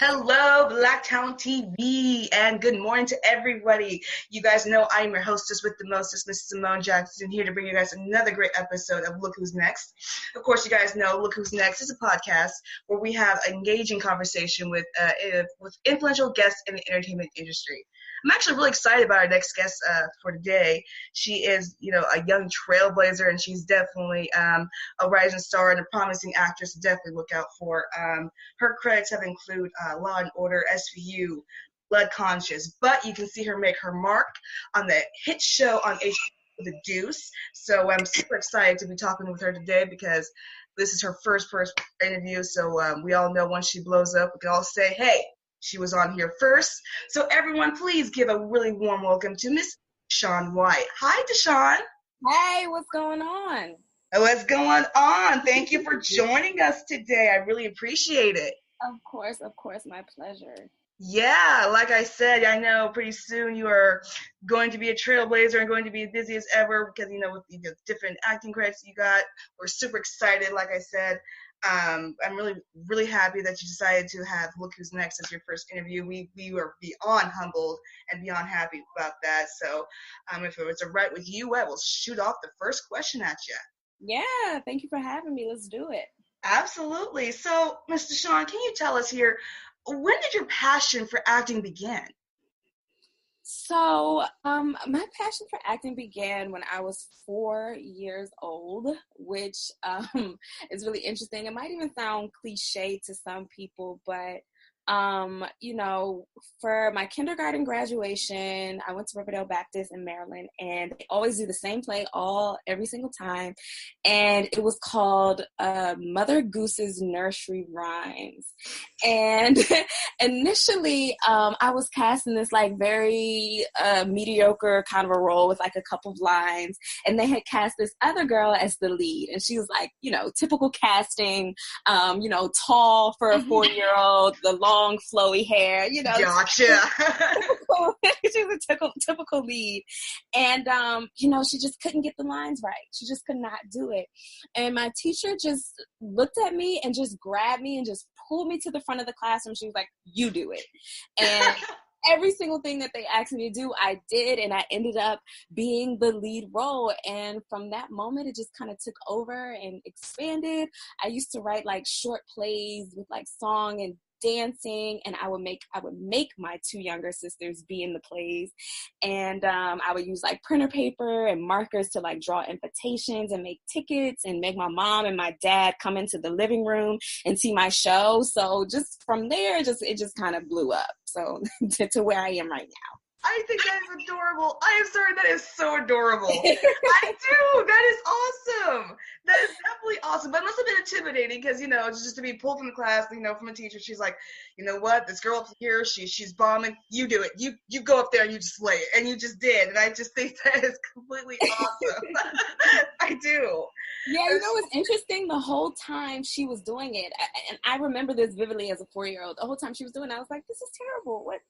Hello, Blacktown TV, and good morning to everybody. You guys know I'm your hostess with the mostest, Miss Simone Jackson, here to bring you guys another great episode of Look Who's Next. Of course, you guys know Look Who's Next is a podcast where we have engaging conversation with influential guests in the entertainment industry. I'm actually really excited about our next guest for today. She is, a young trailblazer, and she's definitely a rising star and a promising actress to definitely look out for. Her credits have included Law and Order, SVU, Blood Conscious, but you can see her make her mark on the hit show on HBO, The Deuce. So I'm super excited to be talking with her today because this is her first interview. So we all know once she blows up, we can all say, hey, she was on here first. So everyone, please give a really warm welcome to Miss Deshawn White. Hi, Deshawn. Hey, what's going on? What's going on? Thank you for joining us today. I really appreciate it. Of course, my pleasure. Yeah, like I said, I know pretty soon you are going to be a trailblazer and going to be as busy as ever because, with the different acting credits you got. We're super excited, like I said. I'm really, really happy that you decided to have Look Who's Next as your first interview. We were beyond humbled and beyond happy about that. So if it was all right with you, I will shoot off the first question at you. Yeah, thank you for having me. Let's do it. Absolutely. So, Mr. Deshawn, can you tell us here, when did your passion for acting begin? So, my passion for acting began when I was 4 years old, which is really interesting. It might even sound cliche to some people, but for my kindergarten graduation, I went to Riverdale Baptist in Maryland, and they always do the same play every single time. And it was called Mother Goose's Nursery Rhymes. And initially, I was cast in this very mediocre kind of a role with a couple of lines. And they had cast this other girl as the lead. And she was typical casting, tall for a 4-year-old, the long flowy hair, Gotcha. She was a typical lead. And she just couldn't get the lines right. She just could not do it. And my teacher just looked at me and just grabbed me and just pulled me to the front of the classroom. She was like, you do it. And every single thing that they asked me to do, I did, and I ended up being the lead role. And from that moment, it just kind of took over and expanded. I used to write short plays with song and dancing, and I would make my two younger sisters be in the plays, and I would use printer paper and markers to draw invitations and make tickets and make my mom and my dad come into the living room and see my show. So just from there, it just kind of blew up. So to where I am right now. I think that is adorable. I am sorry, that is so adorable. I do. That is awesome. That is definitely awesome. But it must have been intimidating because, just to be pulled from the class, from a teacher, she's like, you know what, this girl up here, she's bombing. You do it. You go up there and you just slay it. And you just did. And I just think that is completely awesome. I do. Yeah, it's interesting. The whole time she was doing it, and I remember this vividly as a 4-year-old. The whole time she was doing it, I was like, this is terrible. What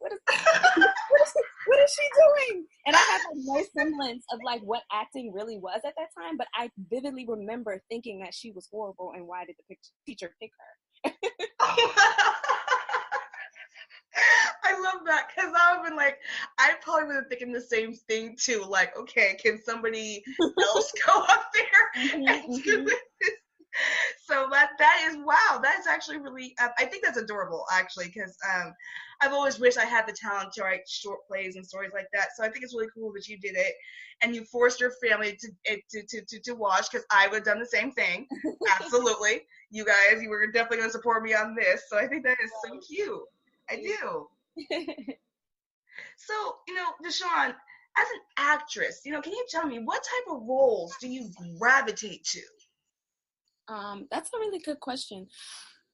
is she doing? And I had no semblance of what acting really was at that time, but I vividly remember thinking that she was horrible, and why did the teacher pick her? I love that because I would have been I probably would have thinking the same thing too. Okay, can somebody else go up there and do it? So that is, wow, that's actually really, I think that's adorable actually, because I've always wished I had the talent to write short plays and stories like that. So I think it's really cool that you did it and you forced your family to watch, because I would have done the same thing. Absolutely. You guys, you were definitely going to support me on this. So I think that is so cute. I do. So, Deshawn, as an actress, can you tell me what type of roles do you gravitate to? That's a really good question.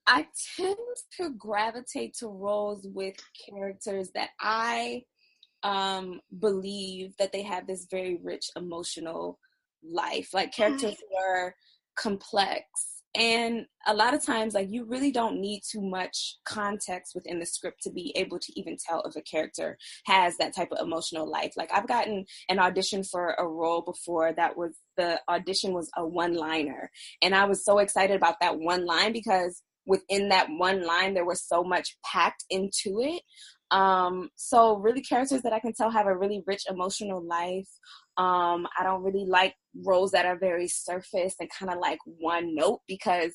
I tend to gravitate to roles with characters that I believe that they have this very rich emotional life, characters who are complex. And a lot of times, you really don't need too much context within the script to be able to even tell if a character has that type of emotional life. I've gotten an audition for a role before the audition was a one-liner. And I was so excited about that one line because within that one line, there was so much packed into it. So really characters that I can tell have a really rich emotional life. I don't really like roles that are very surface and kind of like one note, because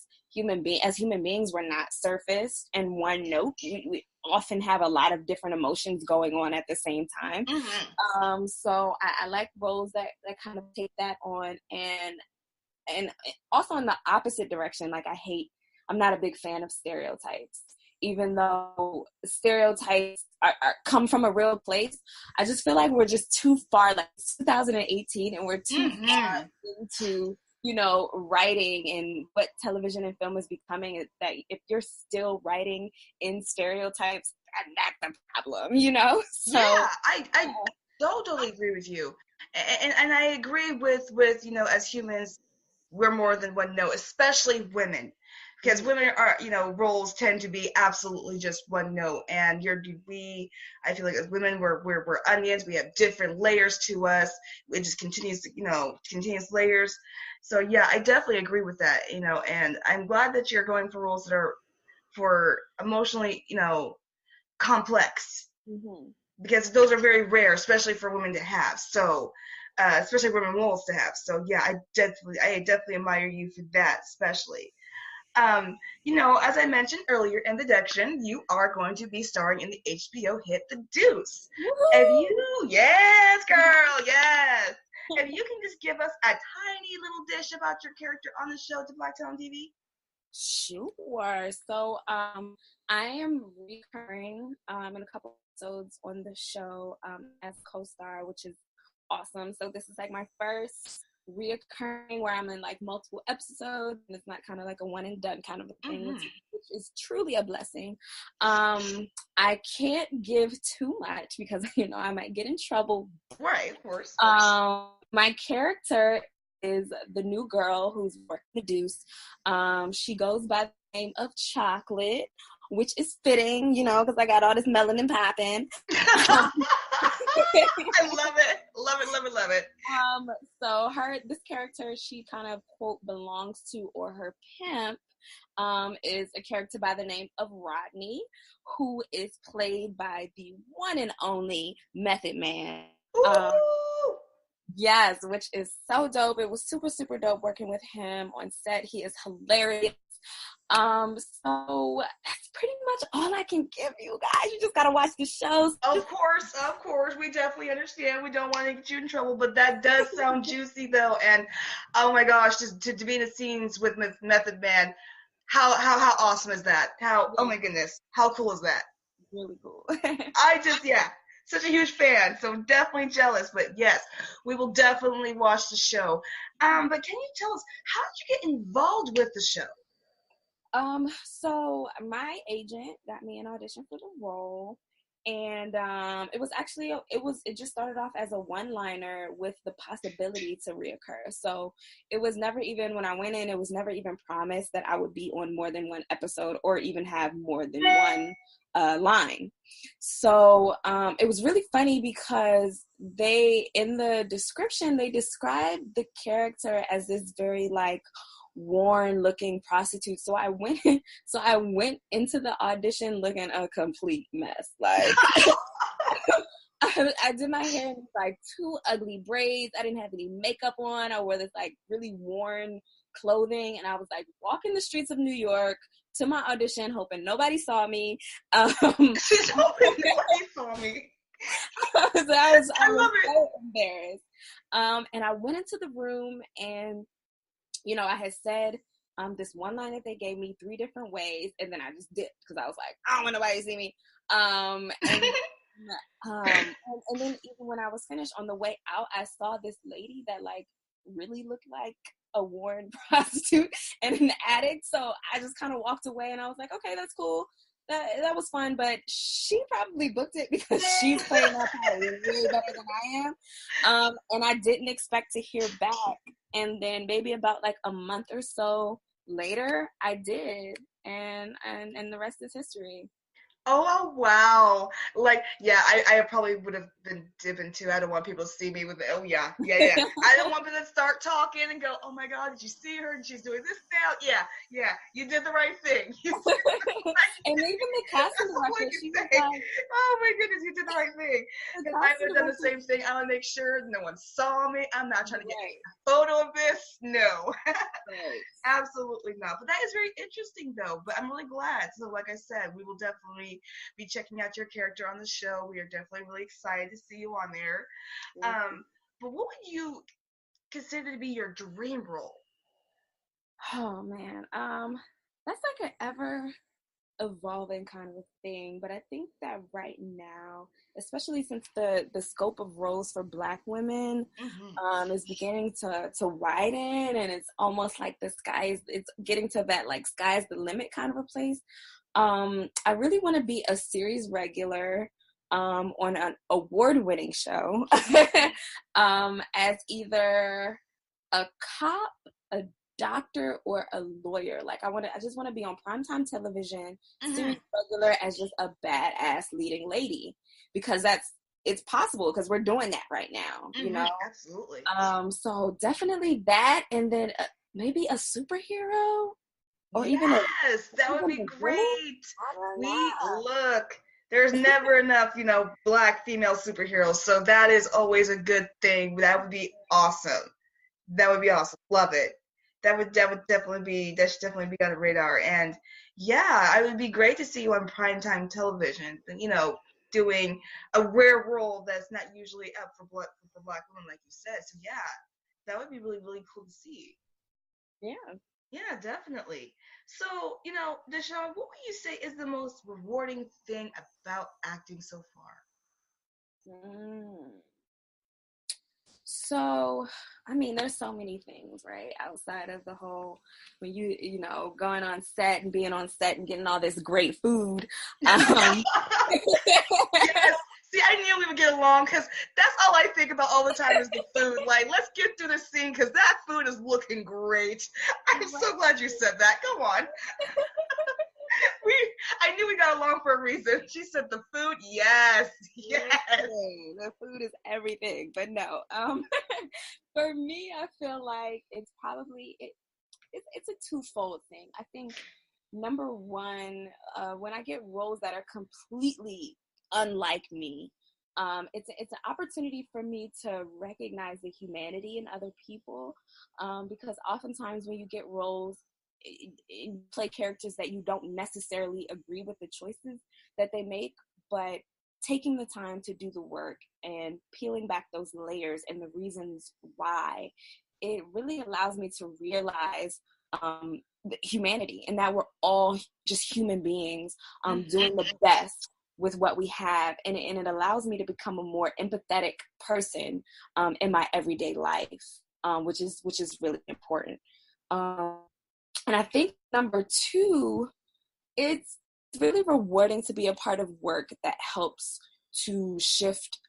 as human beings, we're not surface and one note. We often have a lot of different emotions going on at the same time. So I like roles that kind of take that on, and also in the opposite direction. Like I'm not a big fan of stereotypes. Even though stereotypes come from a real place, I just feel like we're just too far, like 2018, and we're too far into, writing and what television and film is becoming, that if you're still writing in stereotypes, that's the problem, So, yeah, I totally agree with you. And I agree with, as humans, we're more than one note, especially women. Because women are, roles tend to be absolutely just one note, and I feel like as women, we're onions. We have different layers to us. It just continues, continuous layers. So yeah, I definitely agree with that, and I'm glad that you're going for roles that are for emotionally, complex, because those are very rare, especially for women to have. So, especially women roles to have. So yeah, I definitely admire you for that, especially. As I mentioned earlier in the introduction, you are going to be starring in the HBO hit The Deuce. Yes, girl, yes. If you can just give us a tiny little dish about your character on the show to Blacktown TV. Sure. So I am recurring in a couple episodes on the show as co-star, which is awesome. So this is like my first reoccurring where I'm in like multiple episodes, and it's not kind of like a one and done kind of a thing, which is truly a blessing. I can't give too much because I might get in trouble. Right, of course. My character is the new girl who's working The Deuce. She goes by the name of Chocolate, which is fitting, because I got all this melanin popping. I love it. Love it, love it, love it. So this character, she kind of, quote, belongs to, or her pimp, is a character by the name of Rodney, who is played by the one and only Method Man. Yes, which is so dope. It was super, super dope working with him on set. He is hilarious. So that's pretty much all I can give you guys. You just gotta watch the shows. Of course. We definitely understand. We don't want to get you in trouble, but that does sound juicy though. And oh my gosh, just to be in the scenes with Method Man, how awesome is that? Oh my goodness, how cool is that? Really cool. Such a huge fan, so definitely jealous. But yes, we will definitely watch the show. But can you tell us, how did you get involved with the show? So my agent got me an audition for the role, and it just started off as a one-liner with the possibility to reoccur. So it was never even, when I went in, it was never even promised that I would be on more than one episode or even have more than one line. So it was really funny because in the description, they described the character as this very like worn looking prostitute. So I went into the audition looking a complete mess. Like I did my hair in like 2 ugly braids. I didn't have any makeup on. I wore this like really worn clothing, and I was like walking the streets of New York to my audition, hoping nobody saw me. She's hoping nobody saw me. So I was so embarrassed. And I went into the room, and I had said this one line that they gave me 3 different ways, and then I just dipped because I was like, I don't want nobody to see me. And then even when I was finished, on the way out, I saw this lady that like really looked like a worn prostitute and an addict. So I just kind of walked away, and I was like, okay, that's cool. That was fun, but she probably booked it because she's playing that part way better than I am. And I didn't expect to hear back. And then maybe about like a month or so later, I did. And the rest is history. Oh, wow. Like, yeah, I probably would have been dipping too. I don't want people to see me with, oh, yeah, yeah, yeah. I don't want people to start talking and go, oh my God, did you see her? And she's doing this now. Yeah, yeah, you did the right thing. You did the right And thing. even the casting That's all I director, can she was say. like, Oh my goodness, you did the right thing. the Because I casting would have done the director, same thing. I want to make sure no one saw me. I'm not trying to get right, a photo of this. No. right. Absolutely not. But that is very interesting, though. But I'm really glad. So, like I said, we will definitely be checking out your character on the show. We are definitely really excited to see you on there. But what would you consider to be your dream role? Oh man, that's like an ever evolving kind of a thing, but I think that right now, especially since the scope of roles for Black women Mm-hmm. is beginning to widen, and it's almost like the sky is, it's getting to that like sky's the limit kind of a place. I really want to be a series regular on an award-winning show as either a cop, a doctor, or a lawyer. Like I just want to be on primetime television, Mm-hmm. series regular as just a badass leading lady, because it's possible because we're doing that right now, you Mm-hmm. know. Absolutely. So definitely that, and then maybe a superhero or even Yes, that would even be a villain. great. I don't We know. look. There's never enough, Black female superheroes. So that is always a good thing. That would be awesome. That would be awesome. Love it. That should definitely be on the radar. And yeah, it would be great to see you on primetime television, doing a rare role that's not usually up for Black women, like you said. So yeah, that would be really, really cool to see. Yeah. Yeah, definitely. So, Deshawn, what would you say is the most rewarding thing about acting so far? Mm. So, I mean, there's so many things, right? Outside of the whole, when going on set and being on set and getting all this great food. Yes. See, I knew we would get along because that's all I think about all the time is the food. Like, let's get through the scene because that food is looking great. I'm so glad you said that. Come on. We, I knew we got along for a reason. She said the food. Yes, yes. Listen, the food is everything, but no. For me, I feel like it's probably it's a twofold thing. I think number one, when I get roles that are completely unlike me, it's an opportunity for me to recognize the humanity in other people, because oftentimes when you get roles, play characters that you don't necessarily agree with the choices that they make, but taking the time to do the work and peeling back those layers and the reasons why, it really allows me to realize humanity and that we're all just human beings doing the best with what we have, and it allows me to become a more empathetic person in my everyday life, which is really important. Um, and I think number two, it's really rewarding to be a part of work that helps to shift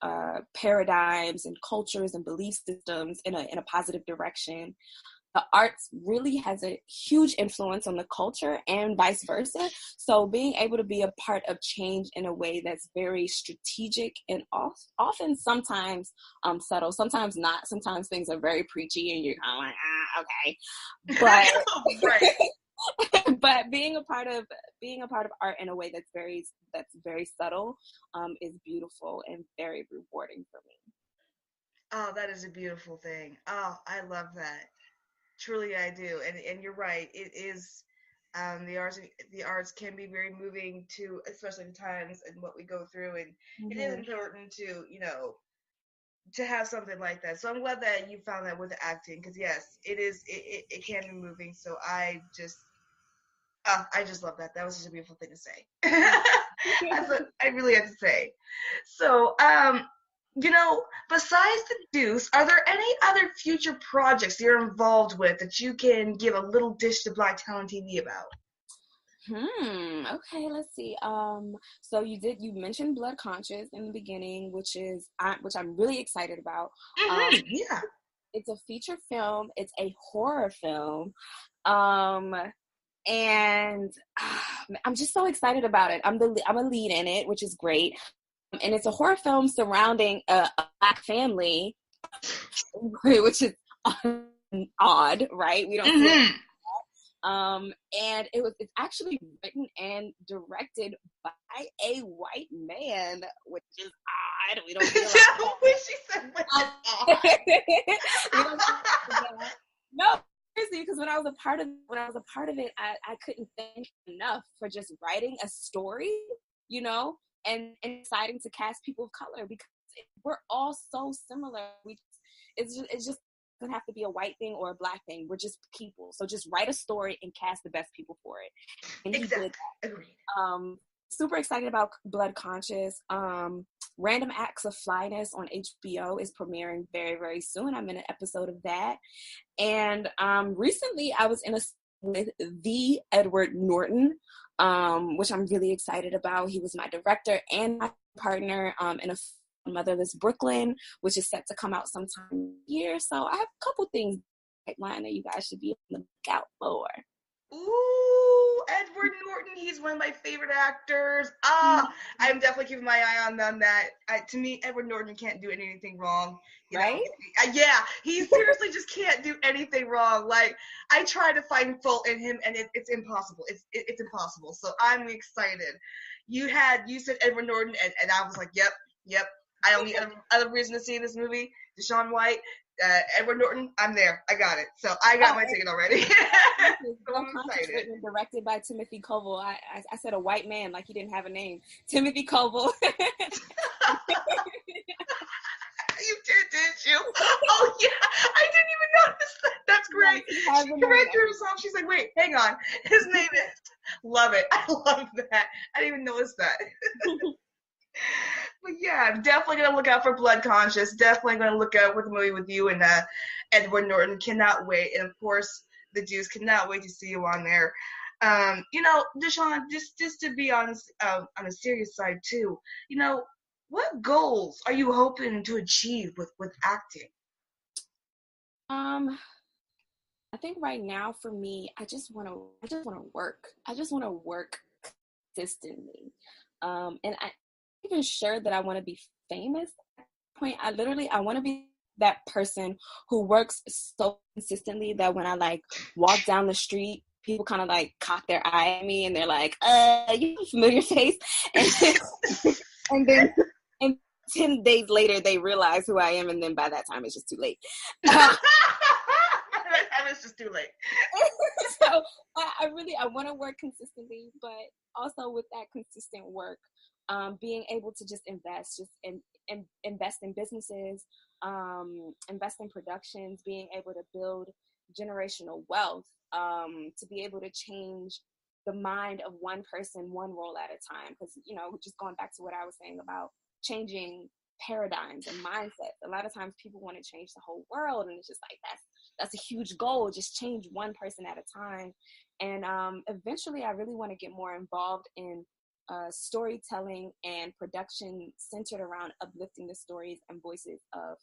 paradigms and cultures and belief systems in a positive direction. The arts really has a huge influence on the culture and vice versa. So being able to be a part of change in a way that's very strategic and often sometimes subtle, sometimes not. Sometimes things are very preachy and you're kind of like, okay. But Right. but being a part of art in a way that's very subtle is beautiful and very rewarding for me. Oh, that is a beautiful thing. Oh, I love that. Truly, I do. And you're right. It is. The arts can be very moving to, especially the times and what we go through, and it is Mm-hmm. important to have something like that. So I'm glad that you found that with acting, because yes, it is. It can be moving. So I just love that. That was just a beautiful thing to say. That's what I really have to say. So, besides the Deuce, are there any other future projects you're involved with that you can give a little dish to Black Talent TV about? Okay, let's see. So you mentioned Blood Conscious in the beginning, which I'm really excited about. Yeah. It's a feature film. It's a horror film. Um, And I'm just so excited about it. I'm a lead in it, which is great. And it's a horror film surrounding a Black family, which is odd, right? We don't see it. And it's actually written and directed by a white man, which is odd. We don't feel like when she said which is odd. We don't feel like that. No, seriously, because when I was a part of it, I couldn't thank enough for just writing a story, you know, and deciding to cast people of color, because we're all so similar. It's just doesn't have to be a white thing or a Black thing. We're just people. So just write a story and cast the best people for it. And exactly. He did. Agreed. Super excited about Blood Conscious. Random Acts of Flyness on HBO is premiering very, very soon. I'm in an episode of that. And recently I was in a with the Edward Norton, which I'm really excited about. He was my director and my partner in a Motherless Brooklyn, which is set to come out sometime year. So I have a couple things pipeline that you guys should be on the lookout for. Ooh, Edward Norton, he's one of my favorite actors. I'm definitely keeping my eye on that. To me, Edward Norton can't do anything wrong. You right? Know? Yeah, he seriously just can't do anything wrong. Like, I try to find fault in him, and it's impossible. It's impossible. So I'm excited. You said Edward Norton, and I was like, yep. I don't need other reason to see this movie. Deshawn White, Edward Norton, I'm there. I got it. So I got my ticket already. So I'm excited. Written and directed by Timothy Koval. I said a white man like he didn't have a name. Timothy Koval. You didn't you? Oh yeah, I didn't even notice that. That's great. She corrected herself. She's like, wait, hang on. His name is. Love it. I love that. I didn't even notice that. But yeah, I'm definitely going to look out for Blood Conscious. Definitely going to look out for the movie with you and Edward Norton. Cannot wait. And of course, the Jews cannot wait to see you on there. Deshawn, just to be honest, on a serious side too, what goals are you hoping to achieve with acting? I think right now for me, I just want to work. I just want to work consistently. And I even sure that I want to be famous at that point. I want to be that person who works so consistently that when I walk down the street, people kind of cock their eye at me and they're like, you have a familiar face. And then 10 days later they realize who I am, and then by that time it's just too late. It's just too late. So I want to work consistently, but also with that consistent work, being able to just invest in businesses, invest in productions, being able to build generational wealth, to be able to change the mind of one person, one role at a time. Because, just going back to what I was saying about changing paradigms and mindsets, a lot of times people want to change the whole world, and it's just like that's a huge goal. Just change one person at a time. And eventually I really want to get more involved in storytelling and production centered around uplifting the stories and voices of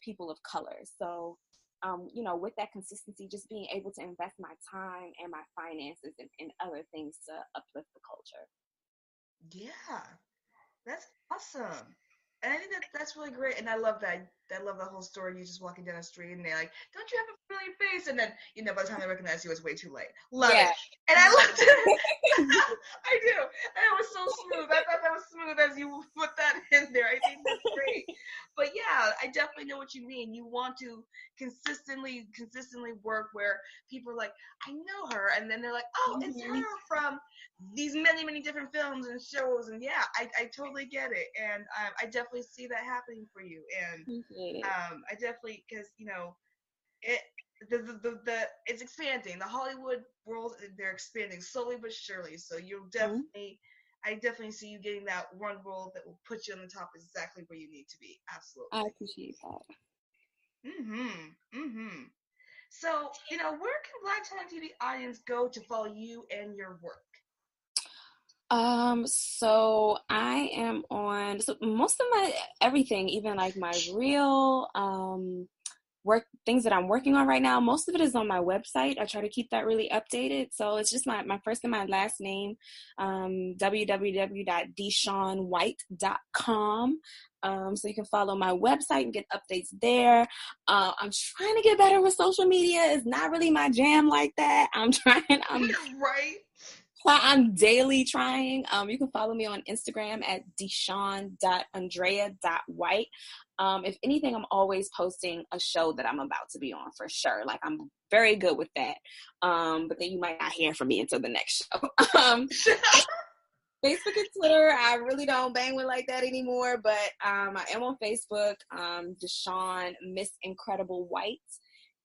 people of color. So, with that consistency, just being able to invest my time and my finances in other things to uplift the culture. Yeah, that's awesome. And I think that's really great. And I love that. I love the whole story. You just walking down the street and they're like, don't you have a familiar face? And then, by the time they recognize you, it's way too late. Love it. And I loved it. I do. And it was so smooth. I thought that was smooth as you put that in there. I think that's great. But yeah, I definitely know what you mean. You want to consistently work where people are like, I know her. And then they're like, oh, it's her from these many, many different films and shows. And yeah, I totally get it. And I definitely see that happening for you. And I definitely, because, it's expanding. The Hollywood world, they're expanding slowly but surely. So you'll definitely, I definitely see you getting that one role that will put you on the top exactly where you need to be. Absolutely. I appreciate that. So, where can Black Talent TV audience go to follow you and your work? So I am on most of my everything, even my reel, things that I'm working on right now, most of it is on my website. I try to keep that really updated. So it's just my first and my last name, www.deshawnwhite.com. So you can follow my website and get updates there. I'm trying to get better with social media. It's not really my jam like that. I'm Right. I'm daily trying. You can follow me on Instagram at deshawn.andrea.white. If anything, I'm always posting a show that I'm about to be on for sure. Like, I'm very good with that. But then you might not hear from me until the next show. Facebook and Twitter, I really don't bang with like that anymore, but I am on Facebook, Deshawn Miss Incredible White.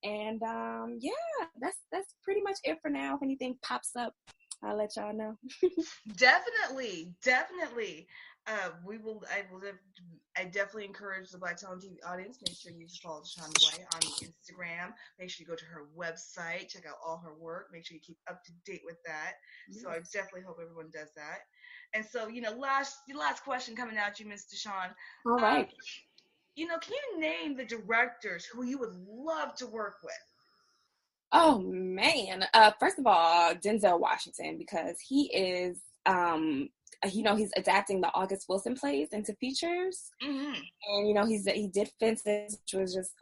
And yeah, that's pretty much it for now. If anything pops up, I'll let y'all know. Definitely. I definitely encourage the Black Talent TV audience. Make sure you follow Deshawn White on Instagram. Make sure you go to her website, check out all her work. Make sure you keep up to date with that. Yes. So I definitely hope everyone does that. And so, last question coming at you, Miss Deshawn. All right. Can you name the directors who you would love to work with? Oh man! First of all, Denzel Washington, because he is, he's adapting the August Wilson plays into features, and he did Fences, which was just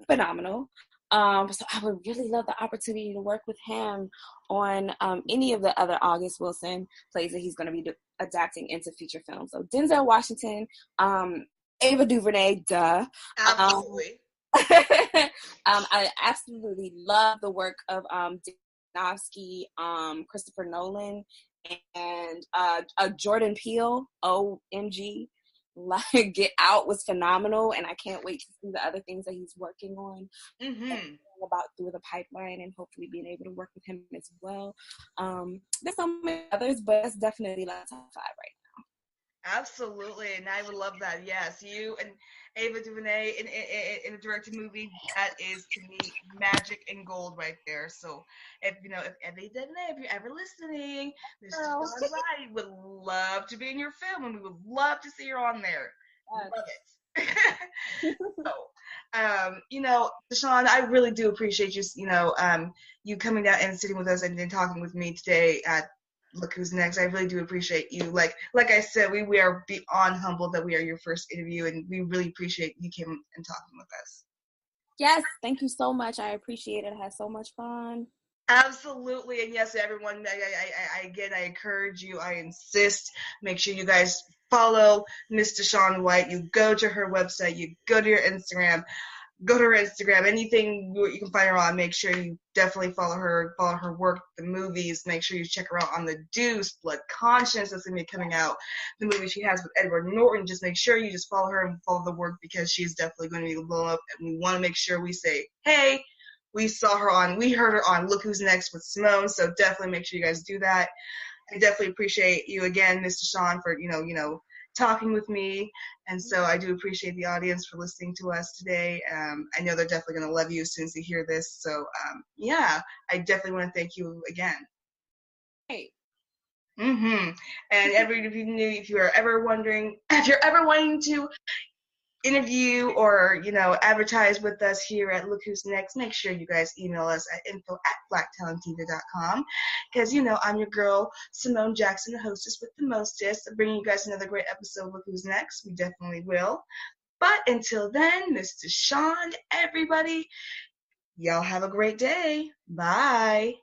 phenomenal. So I would really love the opportunity to work with him on any of the other August Wilson plays that he's going to be adapting into feature films. So Denzel Washington, Ava DuVernay, duh. Absolutely. I absolutely love the work of Aronofsky, Christopher Nolan, and Jordan Peele. OMG. Like, Get Out was phenomenal, and I can't wait to see the other things that he's working on about through the pipeline, and hopefully being able to work with him as well. There's so many others, but it's definitely like top 5 right now. Absolutely, and I would love that. Yes, you and Ava DuVernay in a directed movie, that is to me magic and gold right there. So if Ava DuVernay, if you're ever listening, Mr. Deshawn White would love to be in your film, and we would love to see her on there. Love it. So, Deshawn, I really do appreciate you. You coming down and sitting with us and then talking with me today at Look Who's Next. I really do appreciate you. Like I said, we are beyond humbled that we are your first interview, and we really appreciate you came and talking with us. Yes, thank you so much. I appreciate it. I had so much fun. Absolutely, and yes, everyone. I encourage you. I insist. Make sure you guys follow Miss Deshawn White. You go to her website. You go to your Instagram. Go to her Instagram. Anything you can find her on, make sure you definitely follow her work, the movies. Make sure you check her out on The Deuce, Blood Conscience, that's going to be coming out. The movie she has with Edward Norton. Just make sure you just follow her and follow the work, because she's definitely going to be blown up. And we want to make sure we say, hey, we heard her on Look Who's Next with Simone. So definitely make sure you guys do that. I definitely appreciate you again, Mr. Sean, for, talking with me. And so I do appreciate the audience for listening to us today. I know they're definitely going to love you as soon as they hear this. So, I definitely want to thank you again. Hey. And if you're ever wanting to interview or, advertise with us here at Look Who's Next, make sure you guys email us at info@blacktalenttv.com, because, I'm your girl, Simone Jackson, the hostess with the mostest, bringing you guys another great episode of Look Who's Next. We definitely will. But until then, Mr. Sean, everybody, y'all have a great day. Bye.